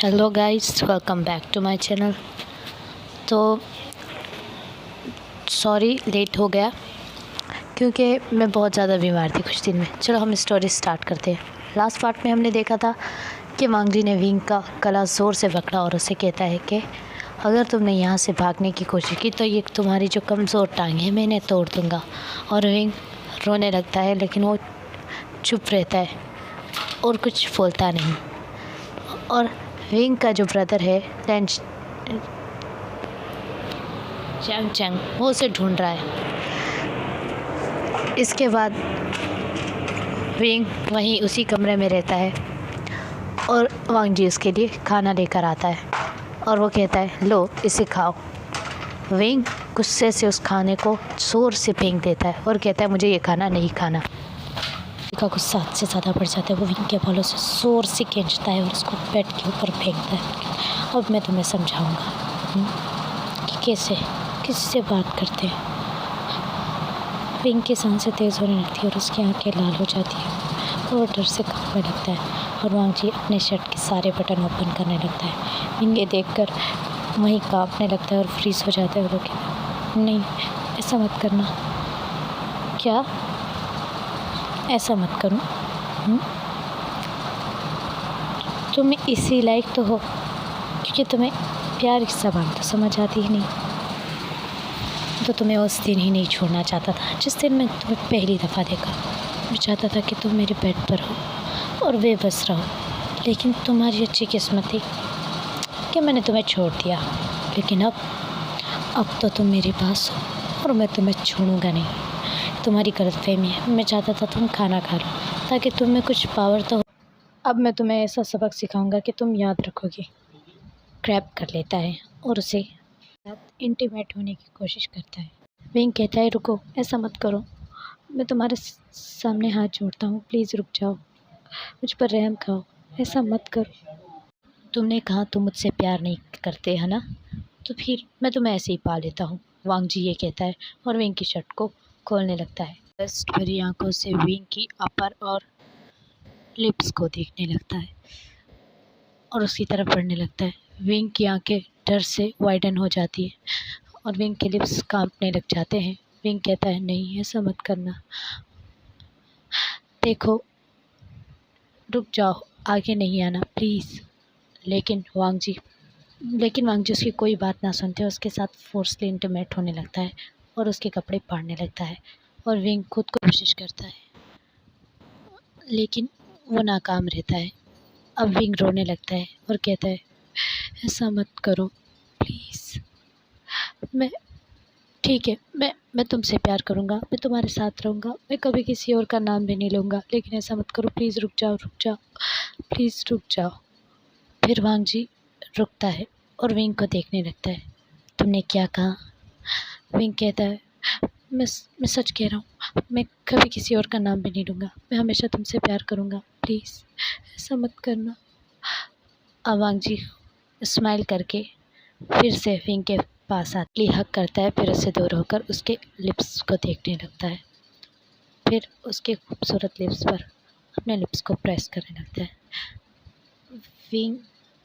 Hello guys, welcome back to my channel. तो sorry late हो गया क्योंकि मैं बहुत ज़्यादा बीमार थी कुछ दिन में। चलो हम स्टोरी स्टार्ट करते हैं। लास्ट पार्ट में हमने देखा था कि वांगजी ने विंग का गला ज़ोर से पकड़ा और उसे कहता है कि अगर तुमने यहाँ से भागने की कोशिश की तो ये तुम्हारी जो कमज़ोर टांग है मैं इन्हें तोड़ दूँगा। और विंग रोने लगता है लेकिन वो चुप रहता है और कुछ बोलता नहीं। और विंग का जो ब्रदर है चैंग चैंग वो उसे ढूंढ रहा है। इसके बाद विंग वहीं उसी कमरे में रहता है और वांगजी उसके लिए खाना लेकर आता है और वो कहता है लो इसे खाओ। विंग गुस्से से उस खाने को जोर से फेंक देता है और कहता है मुझे ये खाना नहीं खाना। का गुस्सा हद से ज़्यादा बढ़ जाता है। वो विंग के बालों से जोर से खींचता है और उसको बेड के ऊपर फेंकता है। अब मैं तुम्हें समझाऊंगा कि कैसे किससे बात करते हैं। विंग की सांसें तेज़ होने लगती है और उसकी आंखें लाल हो जाती हैं और वो डर से कांपने लगता है और वांगजी अपने शर्ट के सारे बटन ओपन करने लगता है। विंग ये देखकर वहीं कांपने लगता है और फ्रीज हो जाता है और वो कहता है नहीं ऐसा मत करना। क्या ऐसा मत करूं? तुम इसी लायक तो हो क्योंकि तुम्हें प्यार की ज़बान तो समझ आती ही नहीं। तो तुम्हें उस दिन ही नहीं छोड़ना चाहता था जिस दिन मैं तुम्हें पहली दफ़ा देखा। मैं चाहता था कि तुम मेरे बेड पर हो और बेबस रहो, लेकिन तुम्हारी अच्छी किस्मत थी कि मैंने तुम्हें छोड़ दिया। लेकिन अब तो तुम मेरे पास हो और मैं तुम्हें छोड़ूंगा नहीं। तुम्हारी गलतफहमी है। मैं चाहता था तुम खाना खा लो ताकि तुम में कुछ पावर तो हो। अब मैं तुम्हें ऐसा सबक सिखाऊंगा कि तुम याद रखोगे। ग्रैब कर लेता है और उसे साथ इंटीमेट होने की कोशिश करता है। विंग कहता है रुको ऐसा मत करो, मैं तुम्हारे सामने हाथ जोड़ता हूँ, प्लीज़ रुक जाओ, मुझ पर रहम खाओ, ऐसा मत करो। तुमने कहा तुम मुझसे प्यार नहीं करते है ना, तो फिर मैं तुम्हें ऐसे ही पा लेता हूँ। वांगजी ये कहता है और विंग की शर्ट को खोलने लगता है। लस्ट भरी आंखों से विंग की अपर और लिप्स को देखने लगता है और उसकी तरफ बढ़ने लगता है। विंग की आंखें डर से वाइडन हो जाती है और विंग के लिप्स कांपने लग जाते हैं। विंग कहता है नहीं ऐसा मत करना, देखो रुक जाओ, आगे नहीं आना प्लीज़। लेकिन वांगजी उसकी कोई बात ना सुनते उसके साथ फोर्सली इंटीमेट होने लगता है और उसके कपड़े फाड़ने लगता है और विंग खुद को कोशिश करता है लेकिन वो नाकाम रहता है। अब विंग रोने लगता है और कहता है ऐसा मत करो प्लीज़, मैं ठीक है, मैं तुमसे प्यार करूँगा, मैं तुम्हारे साथ रहूँगा, मैं कभी किसी और का नाम भी नहीं लूँगा, लेकिन ऐसा मत करो प्लीज़, रुक जाओ प्लीज़ रुक जाओ। फिर वांगजी रुकता है और विंग को देखने लगता है। तुमने क्या कहा? विंग कहता है मैं सच कह रहा हूँ, मैं कभी किसी और का नाम भी नहीं लूँगा, मैं हमेशा तुमसे प्यार करूँगा, प्लीज़ ऐसा मत करना। अब वांगजी स्माइल करके फिर से विंग के पास आती हक करता है, फिर उससे दूर होकर उसके लिप्स को देखने लगता है, फिर उसके खूबसूरत लिप्स पर अपने लिप्स को प्रेस करने लगता है। विंग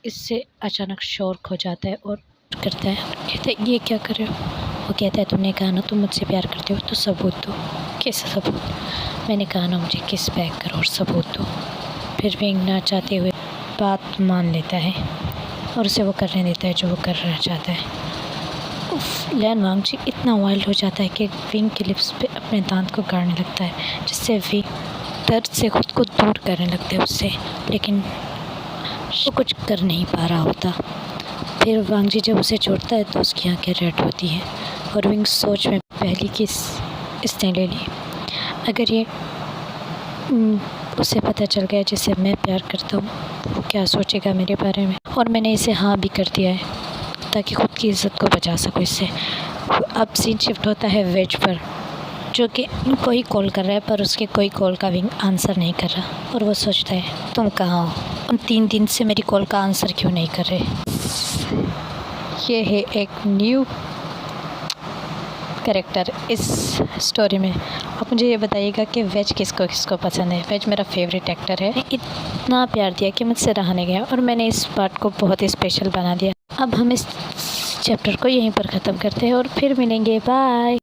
इससे अचानक शॉक हो जाता है और करता है, कहता है ये क्या कर रहे हो? वो कहता है तुमने कहा ना तुम मुझसे प्यार करते हो तो सबूत दो। कैसा सबूत? मैंने कहा ना मुझे किस बैक करो और सबूत दो। फिर विंग ना चाहते हुए बात मान लेता है और उसे वो करने देता है जो वो करना चाहता है। लैन वांगजी इतना वाइल्ड हो जाता है कि विंग के लिप्स पे अपने दांत को गाड़ने लगता है, जिससे विंग दर्द से खुद को दूर करने लगता है उससे, लेकिन वो कुछ कर नहीं पा रहा होता। फिर वांगजी जब उसे छोड़ता है तो उसकी आंखें रेड होती हैं और विंग सोच में पहली किस इसने ले ली। अगर ये उसे पता चल गया जिसे मैं प्यार करता हूँ वो क्या सोचेगा मेरे बारे में। और मैंने इसे हाँ भी कर दिया है ताकि खुद की इज़्ज़त को बचा सकूँ इससे। अब सीन शिफ्ट होता है वेज पर, जो कि इनको ही कॉल कर रहा है पर उसके कोई कॉल का विंग आंसर नहीं कर रहा और वो सोचता है तुम कहाँ हो, तुम 3 दिन से मेरी कॉल का आंसर क्यों नहीं कर रहे। ये है एक न्यू कैरेक्टर इस स्टोरी में। आप मुझे ये बताइएगा कि वेज किसको किसको पसंद है। वेज मेरा फेवरेट एक्टर है। इतना प्यार दिया कि मुझसे रहा नहीं गया और मैंने इस पार्ट को बहुत ही स्पेशल बना दिया। अब हम इस चैप्टर को यहीं पर ख़त्म करते हैं और फिर मिलेंगे। बाय।